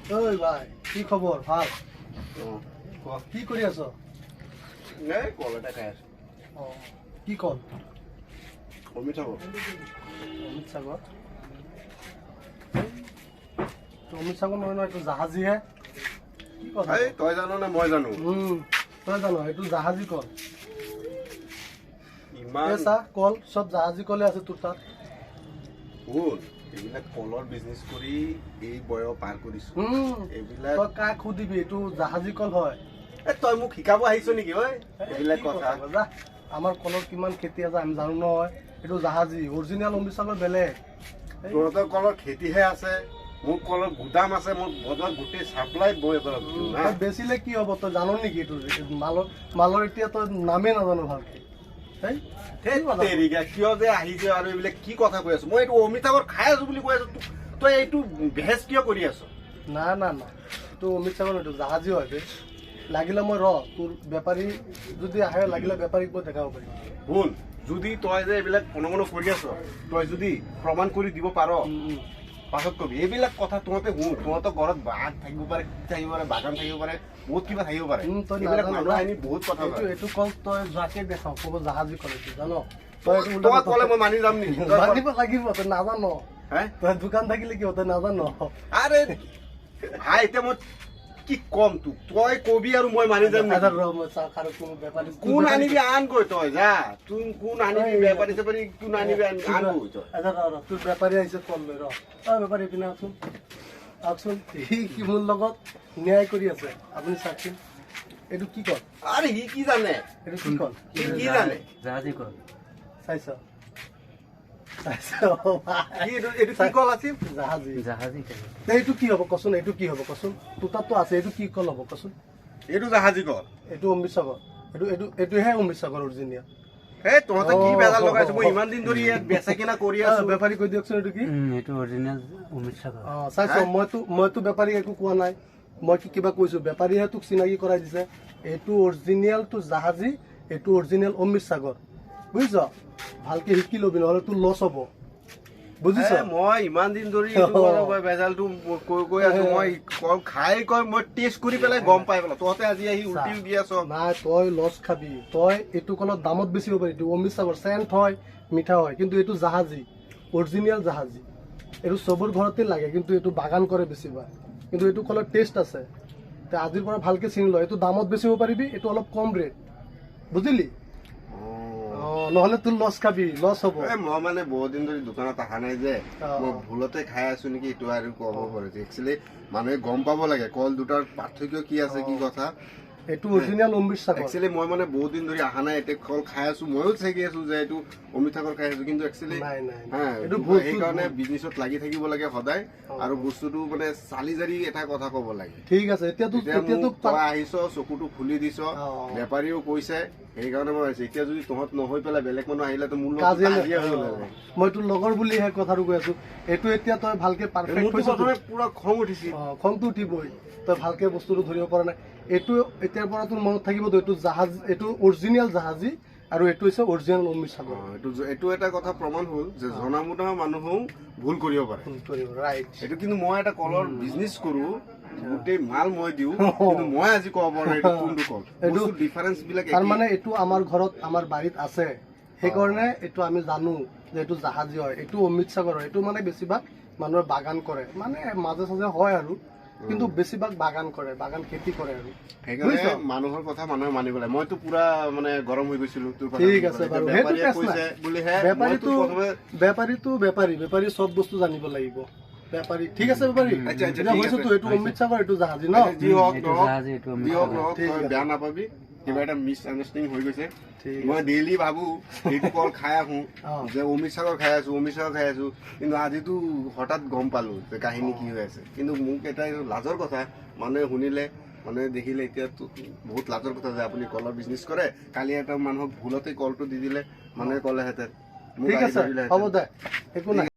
ঐ ভাই কি খবৰ ভাল কি কৰি আছ কল এটা খাই আছো কি কল অমিত সাগৰ অমিত সাগৰ নহয় নহয় এইটো জাহাজীহে কি কথা তই জানো নে মই জানো তই জানো এইটো জাহাজী কল ইমান চা কল চব জাহাজী কলে আছে তোৰ তাত শুন এইবিলাক কলৰ বিজনেছ কৰি এই বয়স পাৰ কৰিছো এইবিলাক তই কাক সুধিবি এইটো জাহাজী কল হয় তই মোক শিকাব আহিছ নেকি ঐ এইবিলাক কথা আমাৰ কলৰ কিমান খেতি আছে আমি জানো নহয় এইটো জাহাজী অৰিজিনেল অমিত সাগৰ বেলেগ তহঁতৰ কলৰ খেতিহে আছে মোৰ কলৰ গুদাম আছে মোৰ বজাৰত গোটেই চাপ্লাই বৈ বেচিলে কি হ'ব তই জানো নেকি এইটো মালৰ এতিয়া তই নামেই নাজানো ভালকে কিয় যে আহিছে আৰু এইবিলাক কি কথা কৈ আছো মই এইটো অমিত সাগৰ খাই আছো বুলি কৈ আছো তই এইটো ভেজ কিয় কৰি আছ না এইটো অমিত সাগৰ এইটো জাহাজী হয় লাগিলে মই তোৰ বেপাৰী যদি আহে লাগিলে বেপাৰীক মই দেখাব পাৰিম শুন যদি তই যে এইবিলাক কোনো কৰি আছ তই যদি প্ৰমাণ কৰি দিব পাৰ পাছত কবি এইবিলাক কথা তহঁতে তহঁতৰ ঘৰত বাঘ থাকিব পাৰে বাগান থাকিব পাৰে বহুত কিবা থাকিব পাৰে বহুত কথা এইটো কল তই যাকে দেখাও ক'ব জাহাজী কল জানো তই ক'লে মই মানি যাম নেকি মানিব লাগিব তই নাজান তই দোকান থাকিলে কি তই নাজান আৰে ভাই এতিয়া মই কি কম তোক তই কবি আৰু মই মানি যাম কোন আনিবি আনগৈ তই যা তোৰ কোন আনিবি বেপাৰী চেপাৰী কোন আনিবি আনগৈ তই তোৰ বেপাৰী আহিছে কল লৈ বেপাৰী এইপিনে আহকচোন সি মোৰ লগত ন্যায় কৰি আছে আপুনি চাওকচোন এইটো কি কল আৰে সি কি জানে এইটো কি কল কি জানে জাহাজী কল চাইছ এইটো কি হব কচোন তোৰ তাততো আছে এইটো কি কল হব কচোন এইটো জাহাজী কল এইটো অমৃত সাগৰ এইটোহে অমৃত সাগৰ অৰিজিনেল তহঁতে কি বেজাল লগাইছো মই ইমান দিন ধৰি ইয়াত বেচা কিনা কৰি আছো বেপাৰী কৈ দিয়কচোন এইটো কি এইটো অৰিজিনেল অমৃত সাগৰ চাইছ মইতো বেপাৰীক একো কোৱা নাই মই কি কিবা কৈছো বেপাৰীহে তোক চিনাকি কৰাই দিছে এইটো অৰিজিনেল তোৰ জাহাজী এইটো অৰিজিনেল অমৃত সাগৰ বুজিছ ভালকে শিকি লবি নহলে তোৰ লছ হব বুজিছ মই ইমান দিন ধৰি বেজালটো কৈ আছো মই খাই মই টেষ্ট কৰি পেলাই গম পাই পেলাই তহঁতে আজি আহি উল্টিও দি আছ নাই তই লছ খাবি তই এইটো কলত দামত বেচিব পাৰি অমৃত সাগৰ চেণ্ট হয় মিঠা হয় কিন্তু এইটো জাহাজী অৰিজিনেল জাহাজী এইটো চবৰ ঘৰতে লাগে কিন্তু এইটো বাগান কৰে বেছিভাগ কিন্তু এইটো কলত টেষ্ট আছে আজিৰ পৰা ভালকে চিনি ল এইটো দামত বেচিব পাৰিবি এইটো অলপ কম ৰেট বুজিলি নহলে তোৰ লছ খাবি লছ হব মই মানে বহুত দিন ধৰি দোকানত অহা নাই যে মই ভুলতে খাই আছো নেকি এইটো আৰু কব পাৰিছো একচুৱেলি মানুহে গম পাব লাগে কল দুটাৰ পাৰ্থক্য কি আছে কি কথা এইটো অৰিজিনেল অমৃত সাগৰ একচুৱেলি মই মানে বহুত দিন ধৰি অহা নাই এতিয়া কল খাই আছো ময়ো চাগি আছো যে এইটো অমৃত সাগৰ খাই আছো কিন্তু একচুৱেলি সেইকাৰণে বিজনেছত লাগি থাকিব লাগে সদায় আৰু বস্তুটো মানে চালি জাৰি এটা কথা কব লাগে ঠিক আছে এতিয়াতো তই আহিছ চকুটো খুলি দিছ বেপাৰীও কৈছে সেইকাৰণে মই ভাবিছো এতিয়া যদি তহঁত নহৈ পেলাই বেলেগ মানুহ আহিলেতো মোৰ মই তোৰ লগৰ বুলিহে কথাটো কৈ আছো এইটো এতিয়া তই ভালকে পুৰা খং উঠিছে খংটো উঠিবই তই ভালকে বস্তুটো ধৰিব পৰা নাই এইটো এতিয়াৰ পৰা তোৰ মনত থাকিব এইটো জাহাজ এইটো অৰিজিনেল জাহাজী আৰু এইটো হৈছে অৰিজিনেল অমৃত সাগৰ এইটো এটা কথা প্ৰমাণ হ'ল যে জনা মুঠা মানুহো ভুল কৰিব পাৰে এইটো কিন্তু মই এটা কলৰ বিজনেছ কৰো গোটেই মাল মই দিওঁ কিন্তু মই আজি ক'ব পৰা নাই কোনটো কল এইটো ডিফাৰেন্স বিলাক তাৰমানে এইটো আমাৰ ঘৰত আমাৰ বাৰীত আছে সেইকাৰণে এইটো আমি জানো যে এইটো জাহাজী হয় এইটো অমৃত সাগৰ হয় এইটো মানে বেছিভাগ মানুহে বাগান কৰে মানে মাজে চাজে হয় আৰু কিন্তু বেছিভাগ বাগান কৰে বাগান খেতি কৰে আৰু সেইকাৰণে মানুহৰ কথা মানুহে মানিব লাগে মইতো পুৰা মানে গৰম হৈ গৈছিলো ঠিক আছে বাৰু বেপাৰী চব বস্তু জানিব লাগিব বেপাৰী ঠিক আছে বেপাৰী এইটো অমৃত সাগৰ এইটো জাহাজী ন বেয়া নাপাবি কিবা এটা মিছ আণ্ডাৰষ্টেণ্ডিং হৈ গৈছে মই ডেইলি ভাবো সেইটো কল খাই আহো যে অমৃত সাগৰ খাই আছো কিন্তু আজিতো হঠাৎ গম পালো যে কাহিনী কি হৈ আছে কিন্তু মোক এটা লাজৰ কথা মানুহে শুনিলে মানুহে দেখিলে এতিয়াতো বহুত লাজৰ কথা যে আপুনি কলৰ বিজনেছ কৰে কালি এটা মানুহক ভুলতে কলটো দি দিলে মানুহে ক'লেহেঁতেন ঠিক আছে হ'ব দে একো নাই